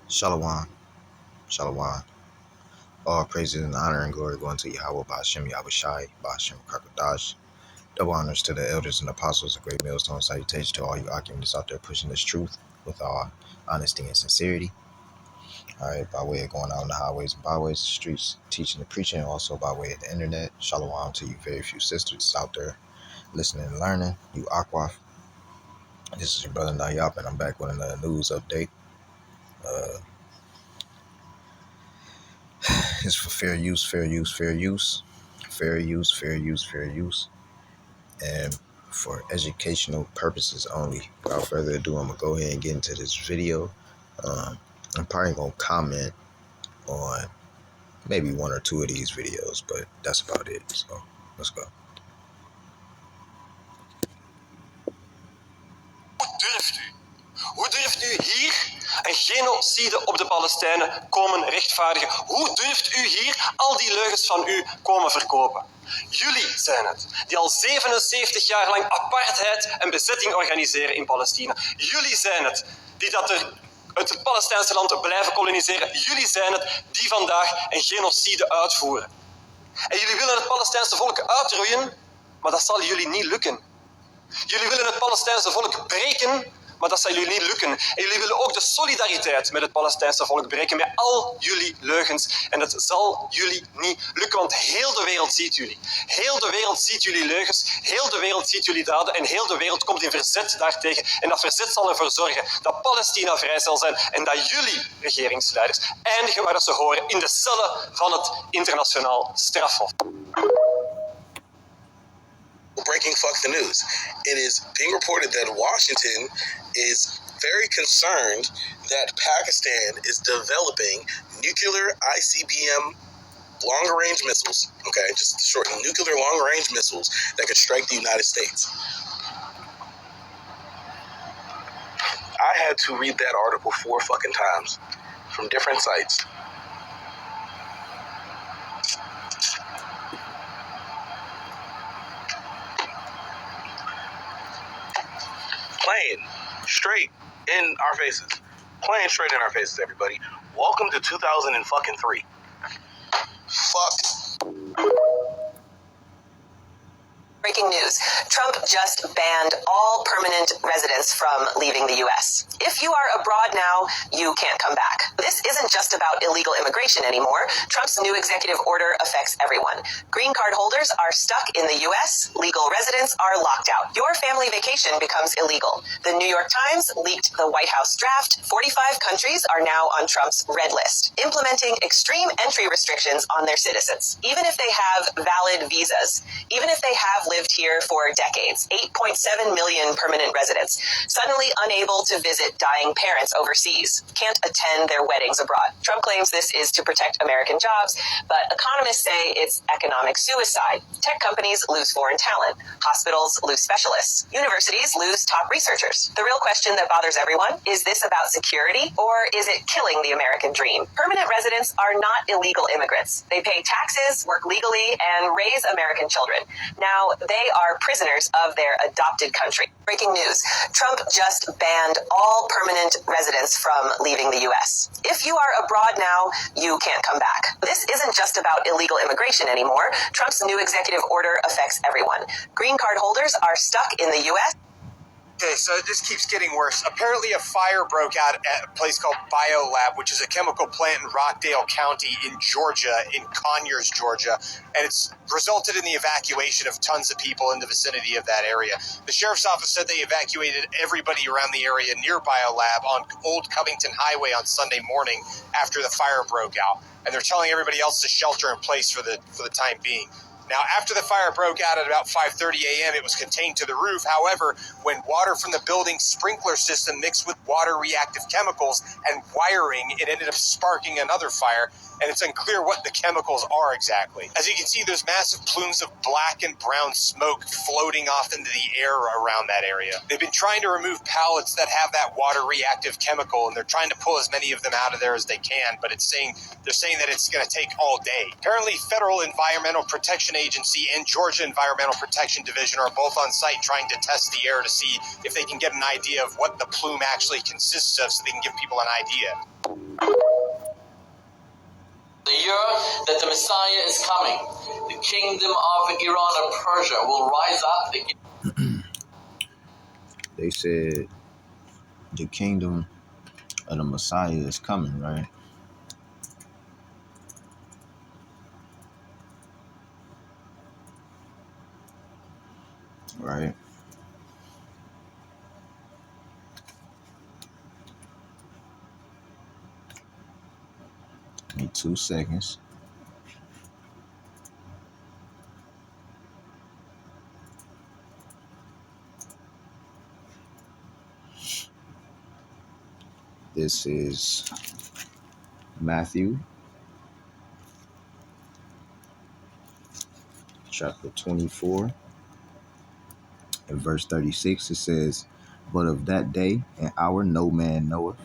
Shalom, Shalom. All praises and honor and glory go unto Yahweh, Ba'ashem, Yahushai, Ba'ashem, Kakadash. Double honors to the elders and apostles, a great millstone salutation to all you occupants out there pushing this truth with all honesty and sincerity. All right, by way of going out on the highways and byways, the streets, teaching and preaching, and also by way of the internet. Shalom to you very few sisters out there listening and learning. You Akwaf. This is your brother Nayap, and I'm back with another news update. It's for fair use, fair use, fair use, fair use, fair use, fair use, and for educational purposes only. Without further ado, I'm going to go ahead and get into this video. I'm probably going to comment on maybe one or two of these videos, but that's about it. So let's go. Hoe durft u hier een genocide op de Palestijnen komen rechtvaardigen? Hoe durft u hier al die leugens van u komen verkopen? Jullie zijn het, die al 77 jaar lang apartheid en bezetting organiseren in Palestina. Jullie zijn het, die het Palestijnse land blijven koloniseren. Jullie zijn het, die vandaag een genocide uitvoeren. En jullie willen het Palestijnse volk uitroeien, maar dat zal jullie niet lukken. Jullie willen het Palestijnse volk breken, maar dat zal jullie niet lukken. En jullie willen ook de solidariteit met het Palestijnse volk breken, met al jullie leugens. En dat zal jullie niet lukken, want heel de wereld ziet jullie. Heel de wereld ziet jullie leugens, heel de wereld ziet jullie daden en heel de wereld komt in verzet daartegen. En dat verzet zal ervoor zorgen dat Palestina vrij zal zijn en dat jullie regeringsleiders eindigen waar dat ze horen, in de cellen van het internationaal strafhof. Breaking fuck the news. It is being reported that Washington is very concerned that Pakistan is developing nuclear ICBM long-range missiles, okay, just short, nuclear long-range missiles that could strike the United States. I had to read that article 4 fucking times from different sites. Playing straight in our faces. Playing straight in our faces, everybody. Welcome to 2003. Fuck. Breaking news. Trump just banned all permanent residents from leaving the U.S. If you are abroad now, you can't come back. This isn't just about illegal immigration anymore. Trump's new executive order affects everyone. Green card holders are stuck in the U.S. Legal residents are locked out. Your family vacation becomes illegal. The New York Times leaked the White House draft. 45 countries are now on Trump's red list, implementing extreme entry restrictions on their citizens, even if they have valid visas, even if they have lived here for decades. 8.7 million permanent residents suddenly unable to visit dying parents overseas, can't attend their weddings abroad. Trump claims this is to protect American jobs, but economists say it's economic suicide. Tech companies lose foreign talent. Hospitals lose specialists. Universities lose top researchers. The real question that bothers everyone, is this about security or is it killing the American dream? Permanent residents are not illegal immigrants. They pay taxes, work legally, and raise American children. Now, they are prisoners of their adopted country. Breaking news. Trump just banned all permanent residents from leaving the U.S. If you are abroad now, you can't come back. This isn't just about illegal immigration anymore. Trump's new executive order affects everyone. Green card holders are stuck in the U.S. Okay, so this keeps getting worse. Apparently a fire broke out at a place called BioLab, which is a chemical plant in Rockdale County in Georgia, in Conyers, Georgia, and it's resulted in the evacuation of tons of people in the vicinity of that area. The sheriff's office said they evacuated everybody around the area near BioLab on Old Covington Highway on Sunday morning after the fire broke out, and they're telling everybody else to shelter in place for the time being. Now, after the fire broke out at about 5:30 a.m., it was contained to the roof. However, when water from the building's sprinkler system mixed with water-reactive chemicals and wiring, it ended up sparking another fire, and it's unclear what the chemicals are exactly. As you can see, there's massive plumes of black and brown smoke floating off into the air around that area. They've been trying to remove pallets that have that water-reactive chemical, and they're trying to pull as many of them out of there as they can, but they're saying that it's going to take all day. Apparently, Federal Environmental Protection Agency and Georgia Environmental Protection Division are both on site trying to test the air to see if they can get an idea of what the plume actually consists of so they can give people an idea. The year that the Messiah is coming, the kingdom of Iran and Persia will rise up again. They said the kingdom of the Messiah is coming, right? Right. Give me 2 seconds. This is Matthew chapter 24 and verse 36. It says, "But of that day and hour no man knoweth."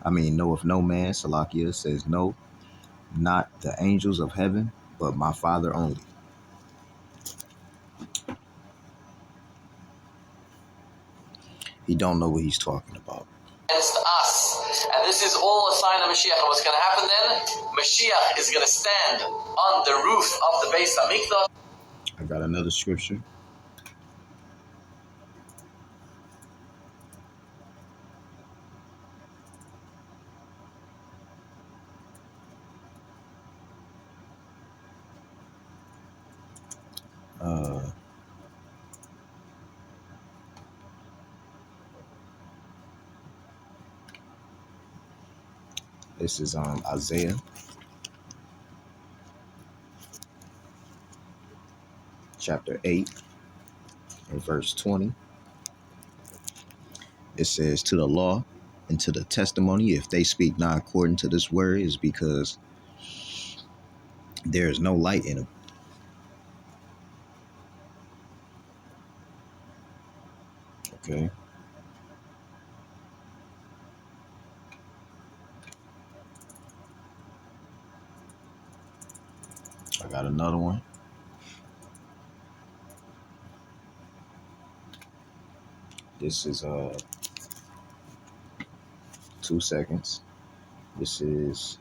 Knoweth no man. Salakia says, "No, not the angels of heaven, but my Father only." He don't know what he's talking about. Against us. And this is all a sign of Mashiach. And what's going to happen then? Mashiach is going to stand on the roof of the Beis Hamikdash. I got another scripture. This is Isaiah chapter 8 and verse 20. It says, "To the law and to the testimony, if they speak not according to this word, is because there is no light in them." Okay. I got another one. This is 2 seconds. This is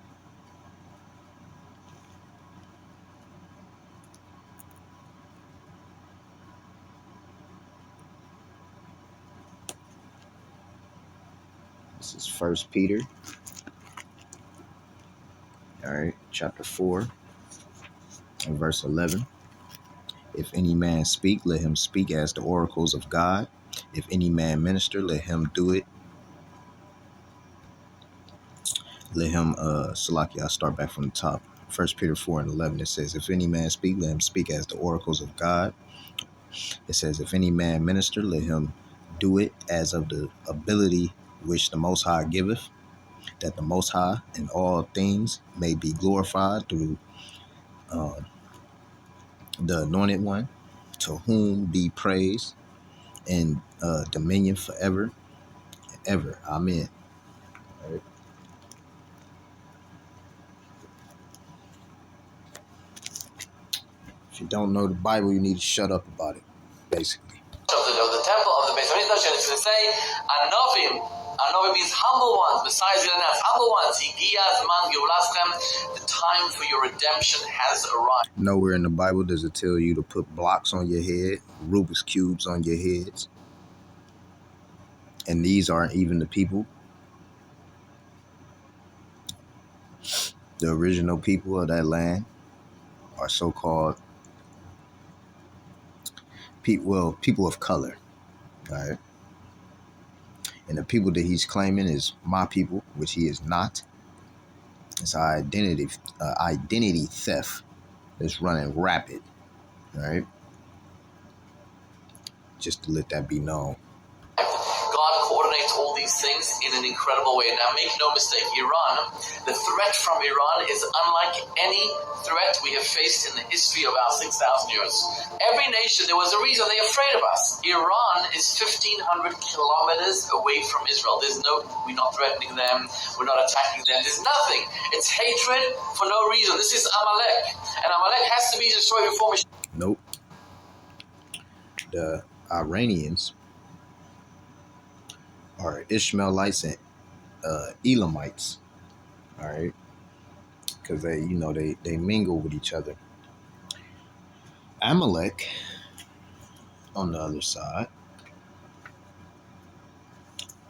First Peter. All right, chapter 4 and verse 11. "If any man speak, let him speak as the oracles of God. If any man minister, let him do it." Let him Salaki, I'll start back from the top. First Peter 4 and 11. It says, "If any man speak, let him speak as the oracles of God." It says, "If any man minister, let him do it as of the ability which the Most High giveth, that the Most High in all things may be glorified through the Anointed One, to whom be praise and dominion forever and ever. Amen." All right. If you don't know the Bible, you need to shut up about it, basically. Of the temple of the Beis Hamikdash, and it's going to say, Anovim. Anovim means humble ones. Messiah is going to announce, humble ones. Higia zman geulaschem. The time for your redemption has arrived. Nowhere in the Bible does it tell you to put blocks on your head, Rubik's cubes on your heads. And these aren't even the people. The original people of that land are so-called people of color. All right. And the people that he's claiming is my people, which he is not. It's identity theft that's running rapid. All right. Just to let that be known. God coordinates all these things in an incredible way. Now, make no mistake, Iran, the threat from Iran is unlike any threat we have faced in the history of our 6,000 years. Every nation, there was a reason they're afraid of us. Iran is 1,500 kilometers away from Israel. We're not threatening them. We're not attacking them. There's nothing. It's hatred for no reason. This is Amalek. And Amalek has to be destroyed before Mashiach. Nope. The Iranians are Ishmaelites and Elamites. All right, because they mingle with each other. Amalek on the other side.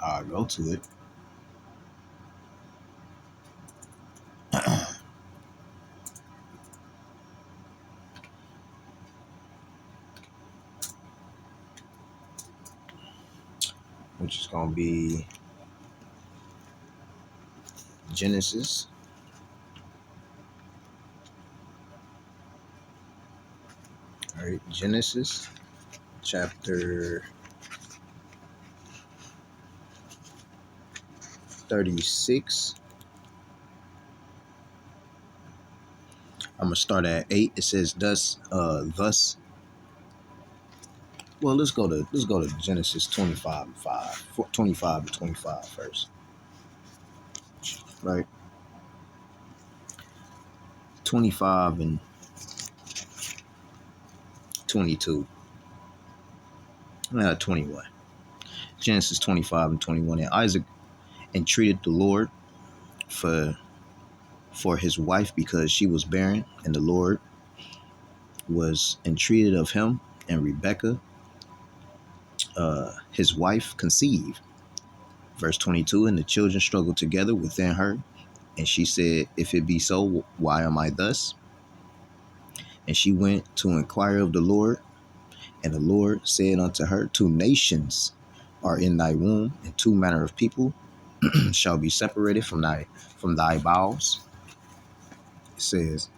I'll go to it. Which is going to be Genesis. All right, Genesis chapter 36. I'm gonna start at 8. It says, thus. Well, let's go to Genesis 25 and 5. 25 to 25 first. Right? 25 and 22. 21. Genesis 25 and 21. And Isaac entreated the Lord for his wife because she was barren, and the Lord was entreated of him, and Rebekah, his wife, conceived. Verse 22, and the children struggled together within her, and she said, if it be so, why am I thus? And she went to inquire of the Lord, and the Lord said unto her, 2 nations are in thy womb, and 2 manner of people shall be separated from thy bowels. It says,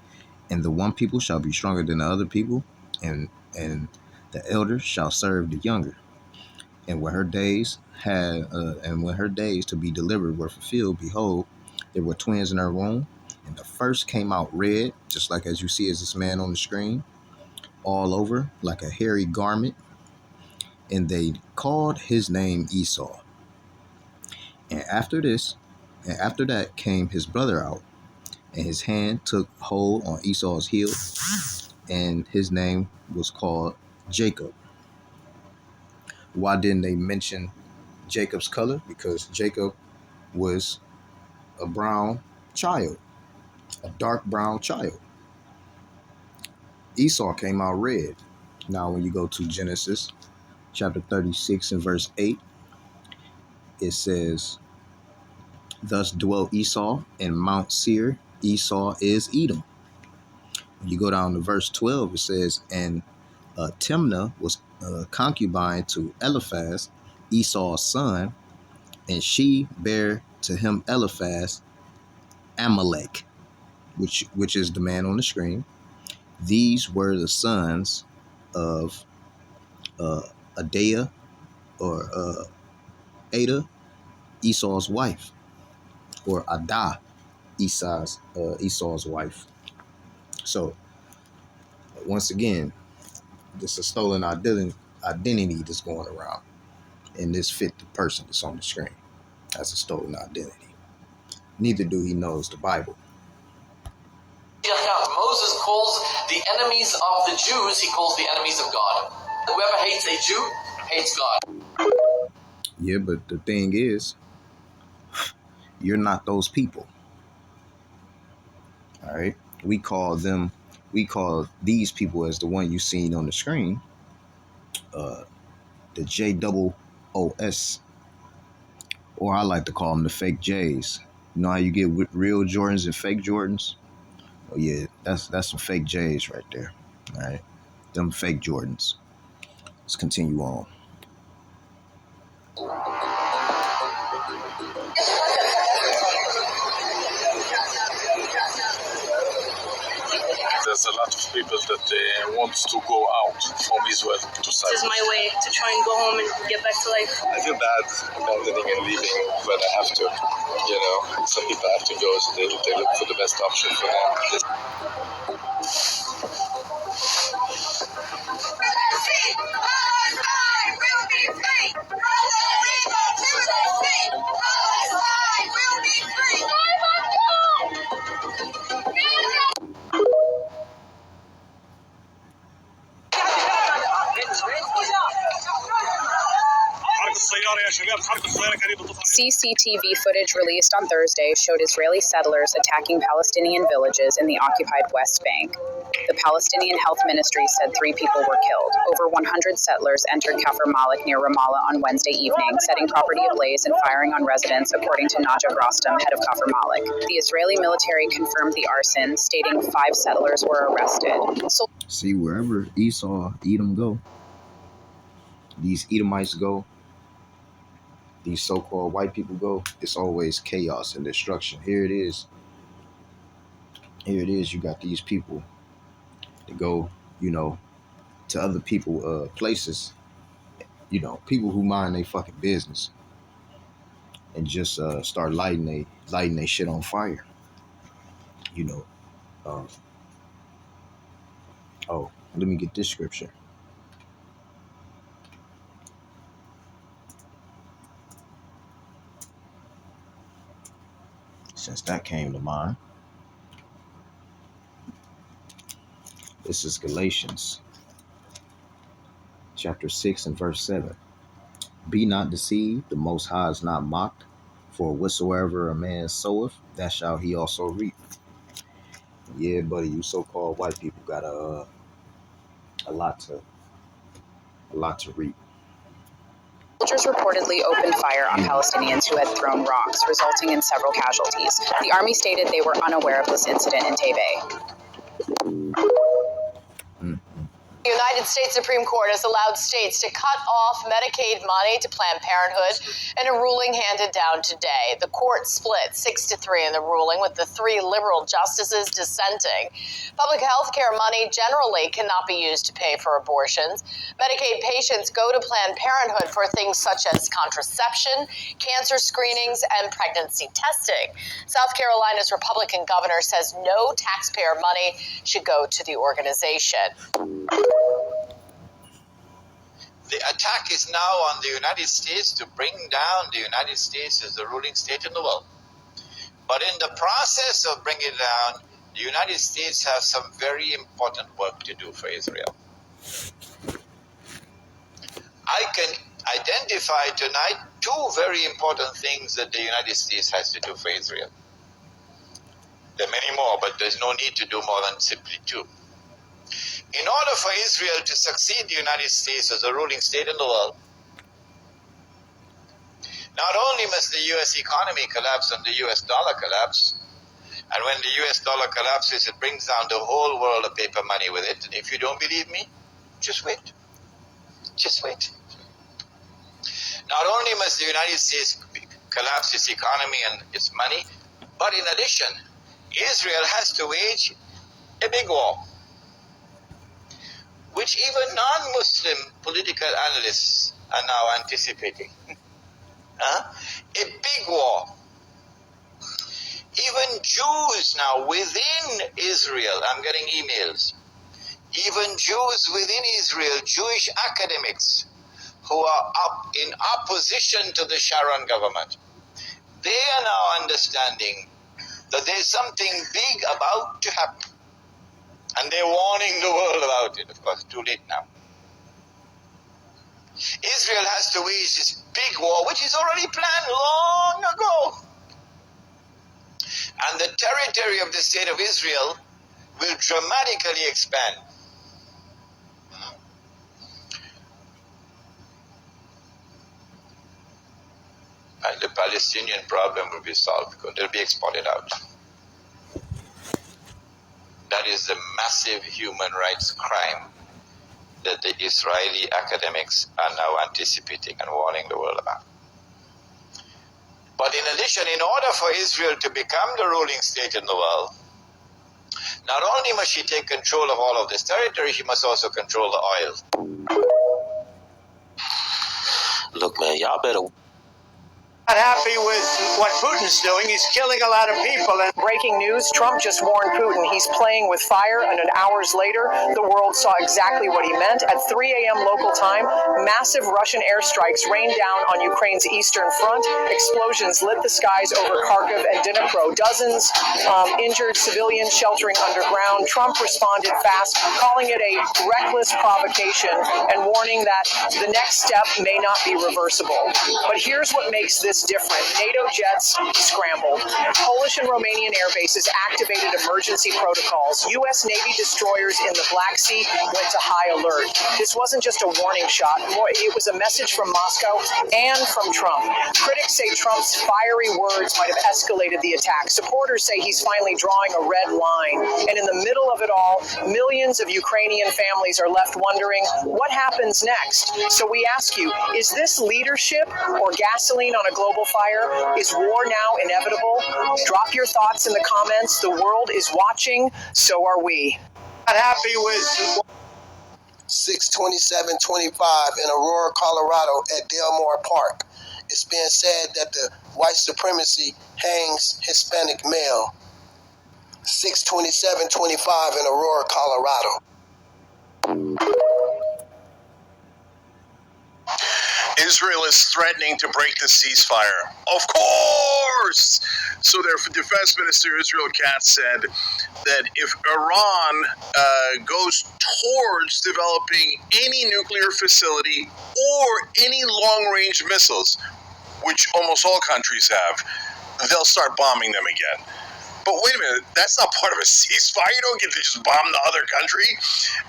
and the one people shall be stronger than the other people, and the elder shall serve the younger. And when her days to be delivered were fulfilled, behold, there were twins in her womb, and the first came out red, just like as you see as this man on the screen, all over like a hairy garment, and they called his name Esau. And after that came his brother out, and his hand took hold on Esau's heel, and his name was called Jacob. Why didn't they mention Jacob's color? Because Jacob was a brown child, a dark brown child. Esau came out red. Now, when you go to Genesis chapter 36 and verse 8, it says, thus dwelt Esau in Mount Seir. Esau is Edom. When you go down to verse 12, it says, and Timnah was concubine to Eliphaz, Esau's son, and she bare to him Eliphaz, Amalek, which is the man on the screen. These were the sons of Adaiah, or Ada, Esau's wife, or Adah, Esau's wife. So once again, this is a stolen identity that's going around, and this fit the person that's on the screen as a stolen identity. Neither do he knows the Bible. Moses calls the enemies of the Jews, he calls the enemies of God. Whoever hates a Jew hates God. Yeah, but the thing is, you're not those people. All right? We call these people, as the one you seen on the screen, the JOOS, or I like to call them the fake J's. You know how you get real Jordans and fake Jordans? Oh yeah, that's some fake J's right there. All right, them fake Jordans. Let's continue on. There's a lot of people that want to go out from Israel to Cyprus. This is my way to try and go home and get back to life. I feel bad abandoning and leaving, but I have to. You know, some people have to go, so they look for the best option for them. السيارة يا شباب CCTV footage released on Thursday showed Israeli settlers attacking Palestinian villages in the occupied West Bank. The Palestinian Health Ministry said 3 people were killed. Over 100 settlers entered Kafr Malik near Ramallah on Wednesday evening, setting property ablaze and firing on residents, according to Najib Rostam, head of Kafr Malik. The Israeli military confirmed the arson, stating 5 settlers were arrested. See, wherever Esau, Edom go, these Edomites go, these so-called white people go, it's always chaos and destruction. Here it is. Here it is. You got these people that go, to other people, places, people who mind their fucking business and just start lighting they shit on fire. Oh, let me get this scripture. Since that came to mind. This is Galatians chapter 6 and verse 7. Be not deceived, the Most High is not mocked, for whatsoever a man soweth, that shall he also reap. Yeah, buddy, you so-called white people got a lot to reap. Soldiers reportedly opened fire on Palestinians who had thrown rocks, resulting in several casualties. The army stated they were unaware of this incident in Tebeh. The United States Supreme Court has allowed states to cut off Medicaid money to Planned Parenthood in a ruling handed down today. The court split 6-3 in the ruling, with the 3 liberal justices dissenting. Public health care money generally cannot be used to pay for abortions. Medicaid patients go to Planned Parenthood for things such as contraception, cancer screenings, and pregnancy testing. South Carolina's Republican governor says no taxpayer money should go to the organization. The attack is now on the United States to bring down the United States as the ruling state in the world. But in the process of bringing it down, the United States has some very important work to do for Israel. I can identify tonight 2 very important things that the United States has to do for Israel. There are many more, but there's no need to do more than simply 2. In order for Israel to succeed the United States as a ruling state in the world, not only must the U.S. economy collapse and the U.S. dollar collapse, and when the U.S. dollar collapses, it brings down the whole world of paper money with it. And if you don't believe me, just wait. Just wait. Not only must the United States collapse its economy and its money, but in addition, Israel has to wage a big war, which even non-Muslim political analysts are now anticipating. A big war. Even Jews now within Israel, I'm getting emails, even Jews within Israel, Jewish academics who are up in opposition to the Sharon government, they are now understanding that there's something big about to happen. And they're warning the world about it. Of course, too late now. Israel has to wage this big war, which is already planned long ago. And the territory of the state of Israel will dramatically expand. And the Palestinian problem will be solved because they'll be exported out. That is the massive human rights crime that the Israeli academics are now anticipating and warning the world about. But in addition, in order for Israel to become the ruling state in the world, not only must she take control of all of this territory, she must also control the oil. Look, man, y'all better Not happy with what Putin's doing. He's killing a lot of people. And breaking news, Trump just warned Putin he's playing with fire, and an hours later, the world saw exactly what he meant. At 3 a.m. local time, massive Russian airstrikes rained down on Ukraine's eastern front. Explosions lit the skies over Kharkiv and Dnipro. Dozens injured civilians sheltering underground. Trump responded fast, calling it a reckless provocation and warning that the next step may not be reversible. But here's what makes this different. NATO jets scrambled. Polish and Romanian air bases activated emergency protocols. U.S. Navy destroyers in the Black Sea went to high alert. This wasn't just a warning shot. It was a message from Moscow and from Trump. Critics say Trump's fiery words might have escalated the attack. Supporters say he's finally drawing a red line. And in the middle of it all, millions of Ukrainian families are left wondering what happens next. So we ask you, is this leadership or gasoline on a global fire? Is war now inevitable? Drop your thoughts in the comments. The world is watching, so are we. Not happy with 6/27/25 in Aurora, Colorado at Delmar Park. It's being said that the white supremacy hangs Hispanic male. 6/27/25 in Aurora, Colorado. Israel is threatening to break the ceasefire. Of course! So their defense minister, Israel Cant, said that if Iran goes towards developing any nuclear facility or any long-range missiles, which almost all countries have, they'll start bombing them again. But wait a minute, that's not part of a ceasefire. You don't get to just bomb the other country.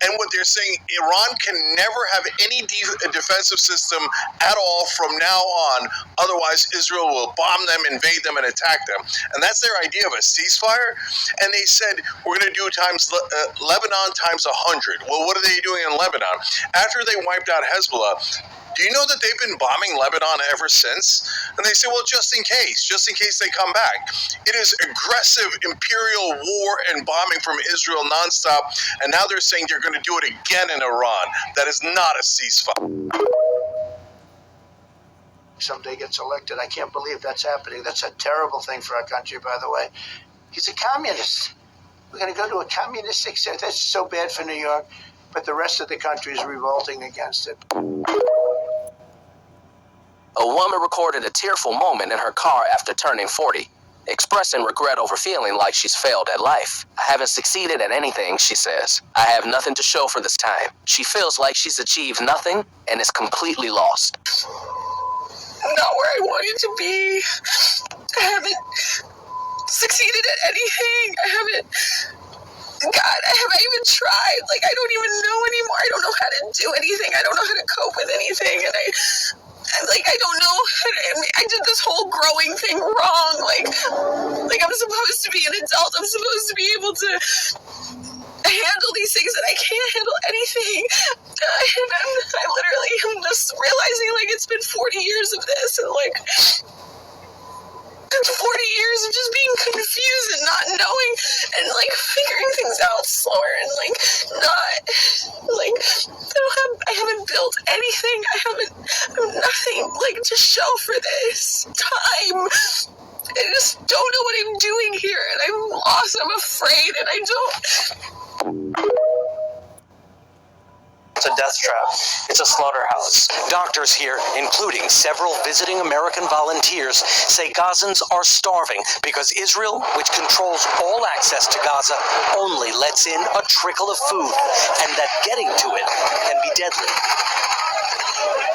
And what they're saying, Iran can never have any defensive system at all from now on. Otherwise, Israel will bomb them, invade them, and attack them. And that's their idea of a ceasefire. And they said, we're going to do Lebanon times 100. Well, what are they doing in Lebanon? After they wiped out Hezbollah, do you know that they've been bombing Lebanon ever since? And they say, well, just in case they come back. It is aggressive imperial war and bombing from Israel nonstop, and now they're saying they're going to do it again in Iran. That is not a ceasefire. Someday gets elected. I can't believe that's happening. That's a terrible thing for our country, by the way. He's a communist. We're going to go to a communistic state. That's so bad for New York, but the rest of the country is revolting against it. A woman recorded a tearful moment in her car after turning 40, expressing regret over feeling like she's failed at life. I haven't succeeded at anything, she says. I have nothing to show for this time. She feels like she's achieved nothing and is completely lost. I'm not where I wanted to be. I haven't succeeded at anything. God, have I even tried? Like, I don't even know anymore. I don't know how to do anything. I don't know how to cope with anything. And I don't know. I did this whole growing thing wrong. Like I'm supposed to be an adult. I'm supposed to be able to handle these things, and I can't handle anything. And I literally am just realizing, like, it's been 40 years of this, and, like, 40 years of just being confused and not knowing and, like, figuring things out slower and, like, not, like, I haven't built anything. I have nothing, like, to show for this time. I just don't know what I'm doing here, and I'm lost, I'm afraid, and I don't... It's a death trap. It's a slaughterhouse. Doctors here, including several visiting American volunteers, say Gazans are starving because Israel, which controls all access to Gaza, only lets in a trickle of food, and that getting to it can be deadly.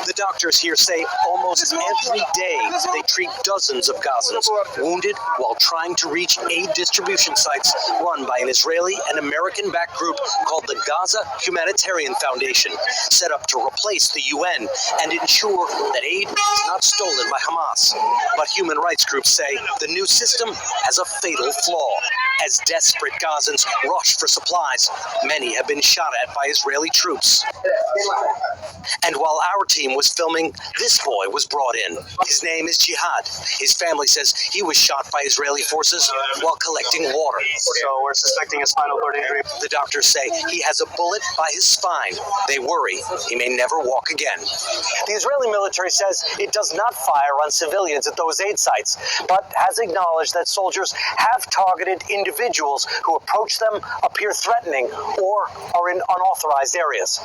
The doctors here say almost every day they treat dozens of Gazans wounded while trying to reach aid distribution sites run by an Israeli and American-backed group called the Gaza Humanitarian Foundation, set up to replace the UN and ensure that aid is not stolen by Hamas. But human rights groups say the new system has a fatal flaw. as desperate Gazans rush for supplies. Many have been shot at by Israeli troops. And while our team was filming, this boy was brought in. His name is Jihad. His family says he was shot by Israeli forces while collecting water. So we're suspecting a spinal cord injury. The doctors say he has a bullet by his spine. They worry he may never walk again. The Israeli military says it does not fire on civilians at those aid sites, but has acknowledged that soldiers have targeted individuals who approach them, appear threatening, or are in unauthorized areas.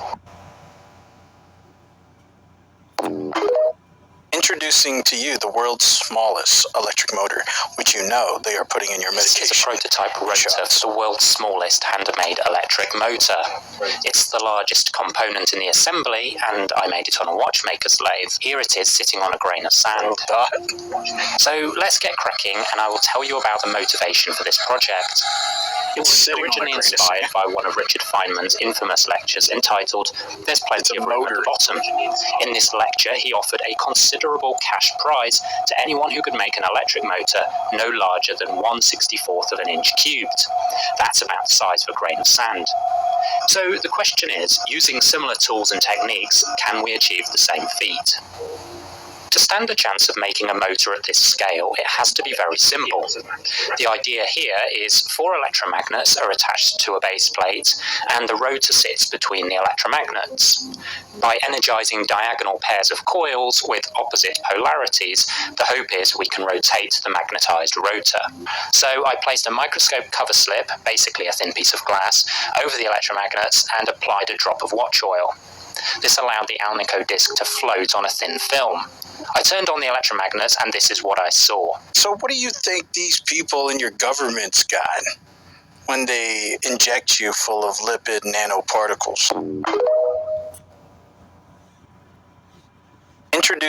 Introducing to you the world's smallest electric motor, which you know they are putting in your medication. This is a prototype rotor for the world's smallest handmade electric motor. It's the largest component in the assembly, and I made it on a watchmaker's lathe. Here it is sitting on a grain of sand. So let's get cracking, and I will tell you about the motivation for this project. It was originally inspired by one of Richard Feynman's infamous lectures entitled "There's Plenty of Room at the Bottom." In this lecture, he offered a considerable cash prize to anyone who could make an electric motor no larger than 1/64 of an inch cubed. That's about the size of a grain of sand. So the question is, using similar tools and techniques, can we achieve the same feat? To stand a chance of making a motor at this scale, it has to be very simple. The idea here is 4 electromagnets are attached to a base plate, and the rotor sits between the electromagnets. By energizing diagonal pairs of coils with opposite polarities, the hope is we can rotate the magnetized rotor. So I placed a microscope cover slip, basically a thin piece of glass, over the electromagnets and applied a drop of watch oil. This allowed the Alnico disc to float on a thin film. I turned on the electromagnets, and this is what I saw. So what do you think these people in your government's got when they inject you full of lipid nanoparticles? Introduce